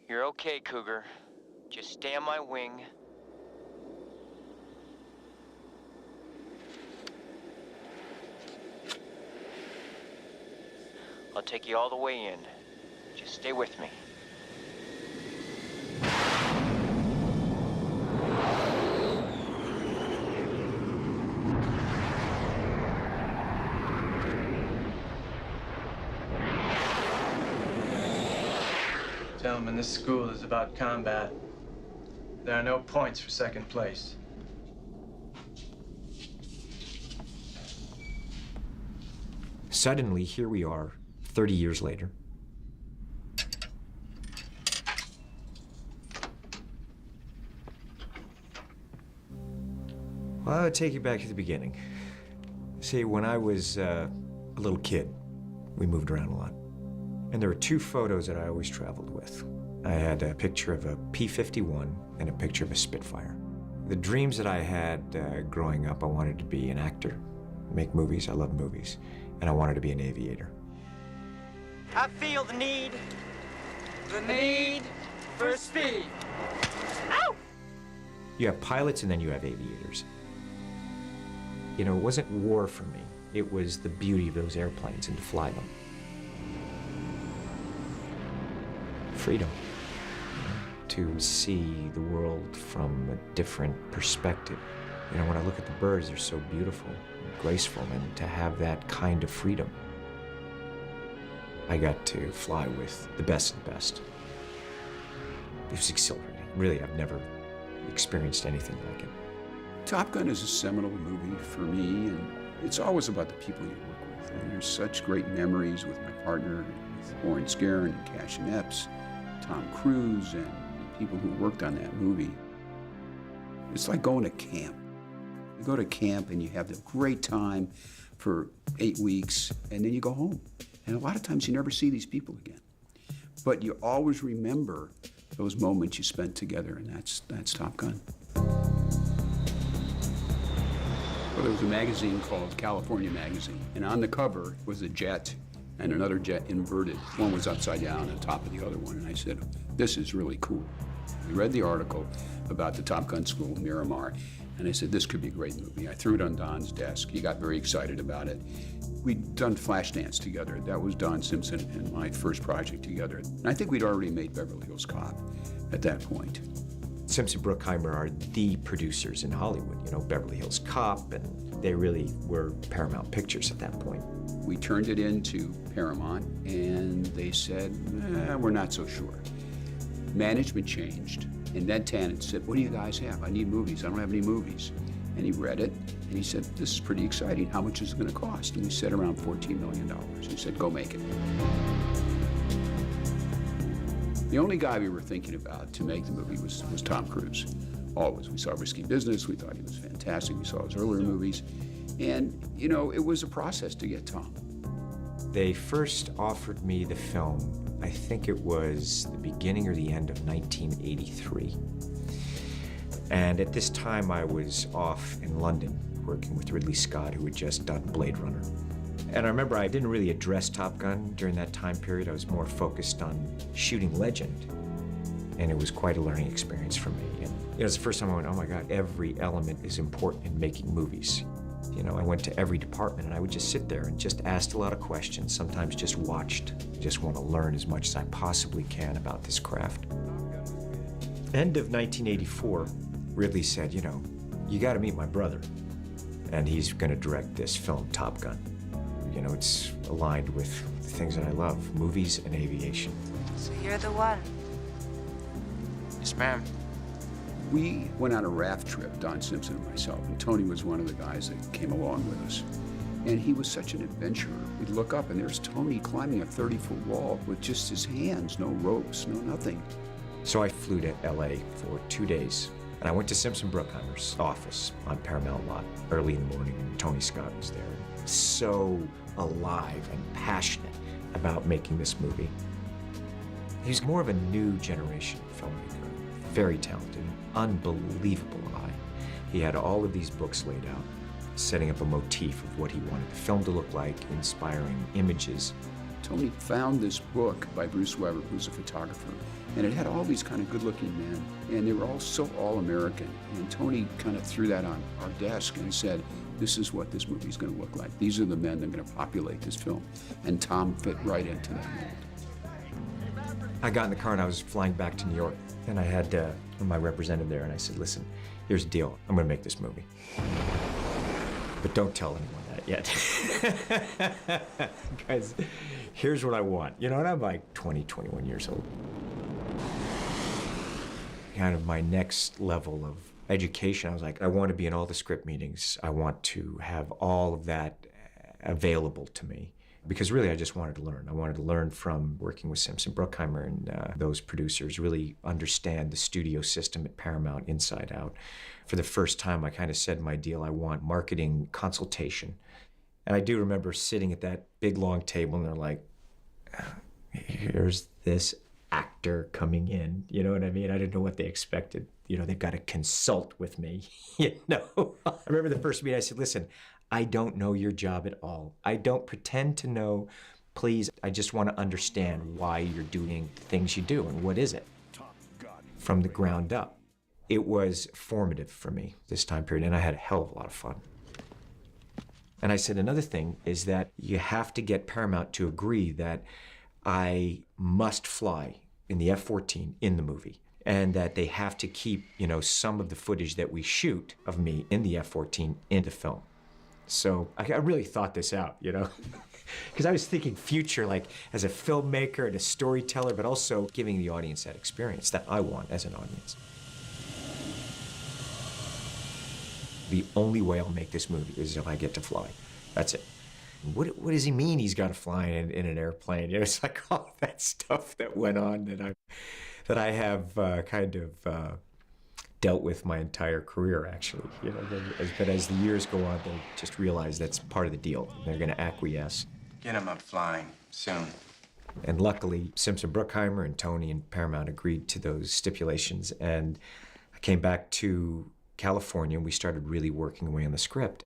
You're okay, Cougar. Just stay on my wing. I'll take you all the way in. Just stay with me. Gentlemen, this school is about combat. There are no points for second place. Suddenly, here we are, 30 years later. Well, I'll take you back to the beginning. See, when I was a little kid, we moved around a lot. And there were two photos that I always traveled with. I had a picture of a P-51 and a picture of a Spitfire. The dreams that I had growing up, I wanted to be an actor, make movies. I love movies. And I wanted to be an aviator. I feel the need for speed. Ow! You have pilots and then you have aviators. You know, it wasn't war for me. It was the beauty of those airplanes and to fly them. Freedom. To see the world from a different perspective. You know, when I look at the birds, they're so beautiful and graceful, and to have that kind of freedom. I got to fly with the best of the best. It was exhilarating. Really, I've never experienced anything like it. Top Gun is a seminal movie for me, and it's always about the people you work with. And there's such great memories with my partner, with Lawrence Guerin and Cashin Epps, Tom Cruise, and the people who worked on that movie. It's like going to camp. You go to camp and you have a great time for 8 weeks, and then you go home. And a lot of times you never see these people again. But you always remember those moments you spent together, and that's Top Gun. Well, there was a magazine called California Magazine, and on the cover was a jet and another jet inverted. One was upside down on top of the other one, and I said, this is really cool. We read the article about the Top Gun school in Miramar, and I said, this could be a great movie. I threw it on Don's desk. He got very excited about it. We'd done Flashdance together. That was Don Simpson and my first project together. And I think we'd already made Beverly Hills Cop at that point. Simpson Bruckheimer are the producers in Hollywood, you know, Beverly Hills Cop, and they really were Paramount Pictures at that point. We turned it into Paramount, and they said, we're not so sure. Management changed, and Ned Tannen said, what do you guys have? I need movies. I don't have any movies. And he read it, and he said, this is pretty exciting. How much is it going to cost? And we said around $14 million. He said, go make it. The only guy we were thinking about to make the movie was Tom Cruise. Always. We saw Risky Business. We thought he was fantastic. We saw his earlier movies. And, you know, it was a process to get Tom. They first offered me the film, I think it was the beginning or the end of 1983. And at this time, I was off in London working with Ridley Scott, who had just done Blade Runner. And I remember I didn't really address Top Gun during that time period. I was more focused on shooting Legend. And it was quite a learning experience for me. And you know, it's the first time I went, oh my God, every element is important in making movies. You know, I went to every department and I would just sit there and just asked a lot of questions, sometimes just watched. I just want to learn as much as I possibly can about this craft. End of 1984, Ridley said, you know, you got to meet my brother. And he's going to direct this film, Top Gun. You know, it's aligned with the things that I love, movies and aviation. So you're the one. Yes, ma'am. We went on a raft trip, Don Simpson and myself, and Tony was one of the guys that came along with us. And he was such an adventurer. We'd look up and there's Tony climbing a 30-foot wall with just his hands, no ropes, no nothing. So I flew to LA for 2 days, and I went to Simpson Bruckheimer's office on Paramount Lot early in the morning, and Tony Scott was there. So alive and passionate about making this movie. He's more of a new generation filmmaker, very talented, unbelievable eye. He had all of these books laid out, setting up a motif of what he wanted the film to look like, inspiring images. Tony found this book by Bruce Weber, who's a photographer, And it had all these kind of good-looking men, and they were all so all-American. And Tony kind of threw that on our desk and said, this is what this movie's going to look like. These are the men that are going to populate this film. And Tom fit right into that mold. I got in the car and I was flying back to New York, and I had my representative there, and I said, listen, here's the deal. I'm going to make this movie. But don't tell anyone that yet. Guys, here's what I want. You know, and I'm like 20, 21 years old. Kind of my next level of education, I was like, I want to be in all the script meetings. I want to have all of that available to me. Because really, I just wanted to learn. I wanted to learn from working with Simpson Bruckheimer and those producers, really understand the studio system at Paramount inside out. For the first time, I kind of said my deal, I want marketing consultation. And I do remember sitting at that big, long table, and they're like, here's this actor coming in, you know what I mean? I didn't know what they expected. You know, they've got to consult with me, you know? I remember the first meeting, I said, listen, I don't know your job at all. I don't pretend to know. Please, I just want to understand why you're doing the things you do and what is it from the ground up. It was formative for me this time period, and I had a hell of a lot of fun. And I said, another thing is that you have to get Paramount to agree that I must fly in the F-14 in the movie, and that they have to keep, you know, some of the footage that we shoot of me in the F-14 into film. So I really thought this out, you know, because I was thinking future, like as a filmmaker and a storyteller, but also giving the audience that experience that I want as an audience. The only way I'll make this movie is if I get to fly. That's it. What does he mean he's got to fly in an airplane? You know, it's like all that stuff that went on that I have kind of dealt with my entire career, actually. You know, but as the years go on, they just realize that's part of the deal. They're going to acquiesce. Get him up flying soon. And luckily, Simpson Bruckheimer and Tony and Paramount agreed to those stipulations, and I came back to California, and we started really working away on the script.